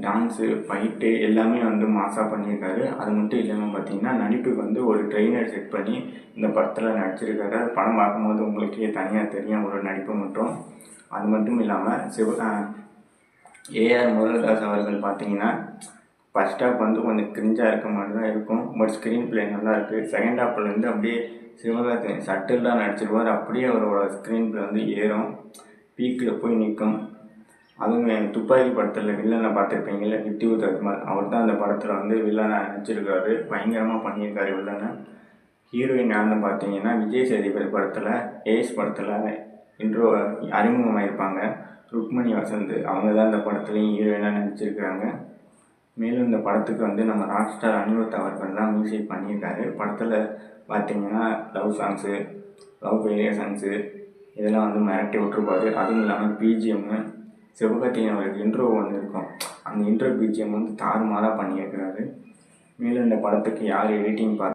Dance, fight எல்லாமே வந்து மாஸாக பண்ணியிருக்காரு. அது மட்டும் இல்லாமல் பார்த்தீங்கன்னா, நடிப்புக்கு வந்து ஒரு ட்ரெய்னர் செட் பண்ணி இந்த படத்தில் நடிச்சிருக்காரு. அது படம் பார்க்கும்போது உங்களுக்கே தனியாக தெரியும் ஒரு நடிப்பு மட்டும். அது மட்டும் இல்லாமல் ஏஆர் முருகதாஸ் அவர்கள் பார்த்தீங்கன்னா, ஃபர்ஸ்ட் ஹாஃப் வந்து கொஞ்சம் கிரிஞ்சாக இருக்க மாதிரி தான் இருக்கும். பட் ஸ்க்ரீன் ப்ளே நல்லாயிருக்கு. செகண்ட் ஹாஃப்லேருந்து அப்படியே சிவகார்த்திகேயன் சட்டிலாக நடிச்சிருவார். அப்படியே அவரோட ஸ்க்ரீன் ப்ளே வந்து ஏறும், பீக்கில் போய் நிற்கும். அதுவும் துப்பாக்கி படத்தில் வில்லனை பார்த்துருப்பீங்கள்ல, நித்தியுத் ரத்மால். அவர் தான் அந்த படத்தில் வந்து வில்லனை நடிச்சிருக்காரு. பயங்கரமாக பண்ணியிருக்காரு வில்லனை. ஹீரோயின் யாருன்னு பார்த்தீங்கன்னா, விஜய் சேதுபதி படத்தில் ஏஸ் படத்தில் இன்ட்ரோ அறிமுகமாயிருப்பாங்க. ருக்மணி வசந்த். அவங்க தான் இந்த படத்துலேயும் ஹீரோயினாக நடிச்சிருக்கிறாங்க. மேலும் இந்த படத்துக்கு வந்து நம்ம ராக் ஸ்டார் அனிருத் அவர்கள் தான் மியூசிக் பண்ணியிருக்காரு. படத்தில் பார்த்தீங்கன்னா love songs, love failure songs இதெல்லாம் வந்து மிரட்டி விட்டுருப்பாரு. அதுவும் இல்லாமல் பிஜிஎம்மு சிவகார்த்திகேயன் அவருக்கு இன்ட்ரோ ஒன்று இருக்கும். அந்த இன்ட்ரோ பிஜிஎம் வந்து தாறுமாறாக பண்ணியிருக்கிறாரு. மேலும் இந்த படத்துக்கு யார் எடிட்டிங்